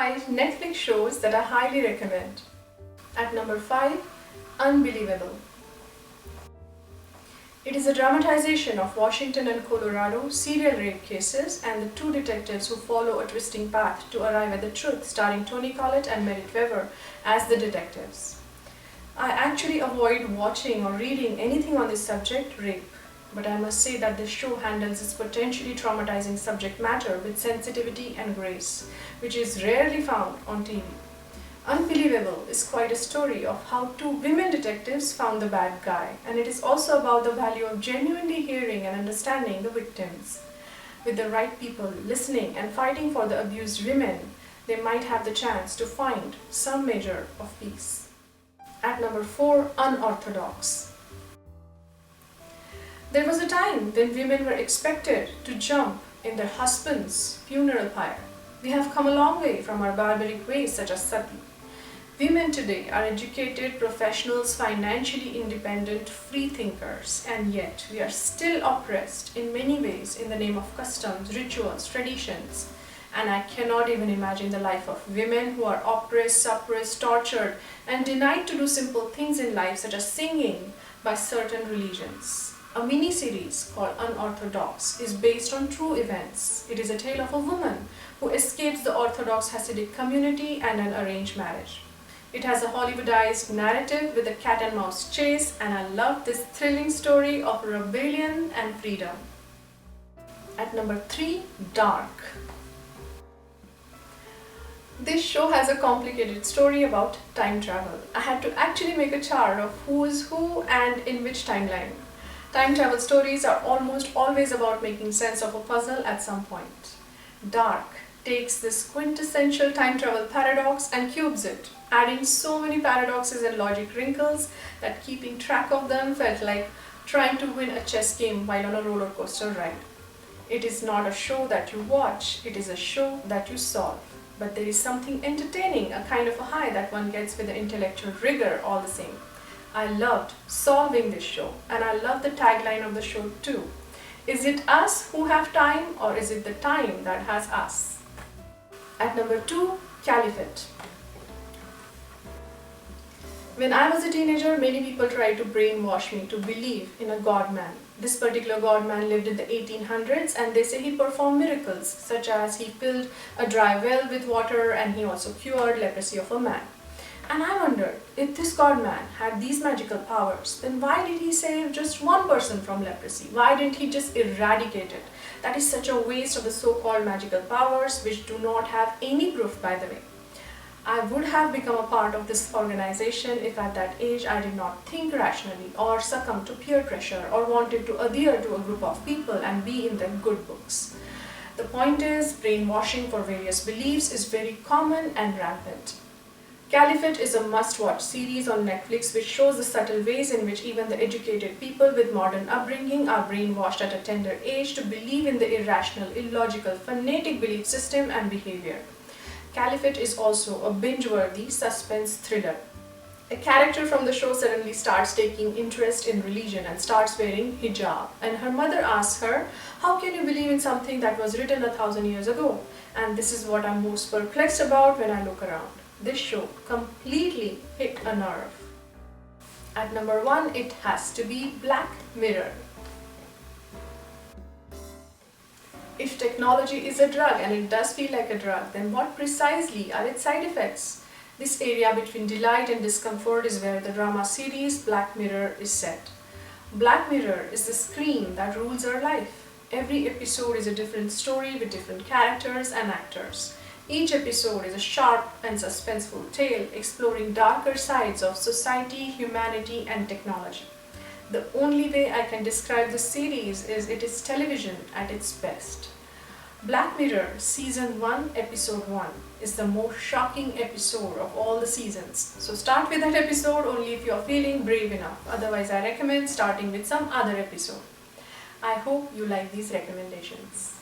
5 Netflix shows that I highly recommend. At number 5, Unbelievable. It is a dramatization of Washington and Colorado serial rape cases and the two detectives who follow a twisting path to arrive at the truth, starring Toni Collette and Merritt Wever as the detectives. I actually avoid watching or reading anything on this subject, rape, but I must say that this show handles its potentially traumatizing subject matter with sensitivity and grace, which is rarely found on TV. Unbelievable is quite a story of how two women detectives found the bad guy, and it is also about the value of genuinely hearing and understanding the victims. With the right people listening and fighting for the abused women, they might have the chance to find some measure of peace. At number 4, Unorthodox. There was a time when women were expected to jump in their husband's funeral pyre. We have come a long way from our barbaric ways such as sati. Women today are educated professionals, financially independent, free thinkers, and yet we are still oppressed in many ways in the name of customs, rituals, traditions. And I cannot even imagine the life of women who are oppressed, suppressed, tortured, and denied to do simple things in life such as singing by certain religions. A mini-series called Unorthodox is based on true events. It is a tale of a woman who escapes the Orthodox Hasidic community and an arranged marriage. It has a Hollywoodized narrative with a cat and mouse chase, and I love this thrilling story of rebellion and freedom. At number 3, Dark. This show has a complicated story about time travel. I had to actually make a chart of who is who and in which timeline. Time travel stories are almost always about making sense of a puzzle at some point. Dark takes this quintessential time travel paradox and cubes it, adding so many paradoxes and logic wrinkles that keeping track of them felt like trying to win a chess game while on a roller coaster ride. It is not a show that you watch, it is a show that you solve. But there is something entertaining, a kind of a high that one gets with the intellectual rigor all the same. I loved solving this show, and I love the tagline of the show too. Is it us who have time, or is it the time that has us? At number 2, Caliphate. When I was a teenager, many people tried to brainwash me to believe in a God-man. This particular God-man lived in the 1800s, and they say he performed miracles, such as he filled a dry well with water and he also cured leprosy of a man. And I wondered, if this God-man had these magical powers, then why did he save just one person from leprosy? Why didn't he just eradicate it? That is such a waste of the so-called magical powers, which do not have any proof, by the way. I would have become a part of this organization if at that age I did not think rationally or succumb to peer pressure or wanted to adhere to a group of people and be in their good books. The point is, brainwashing for various beliefs is very common and rampant. Caliphate is a must-watch series on Netflix which shows the subtle ways in which even the educated people with modern upbringing are brainwashed at a tender age to believe in the irrational, illogical, fanatic belief system and behavior. Caliphate is also a binge-worthy suspense thriller. A character from the show suddenly starts taking interest in religion and starts wearing hijab, and her mother asks her, "How can you believe in something that was written 1,000 years ago?" And this is what I'm most perplexed about when I look around. This show completely hit a nerve. At number 1, it has to be Black Mirror. If technology is a drug, and it does feel like a drug, then what precisely are its side effects? This area between delight and discomfort is where the drama series Black Mirror is set. Black Mirror is the screen that rules our life. Every episode is a different story with different characters and actors. Each episode is a sharp and suspenseful tale exploring darker sides of society, humanity, and technology. The only way I can describe this series is it is television at its best. Black Mirror Season 1, Episode 1 is the most shocking episode of all the seasons. So start with that episode only if you are feeling brave enough. Otherwise, I recommend starting with some other episode. I hope you like these recommendations.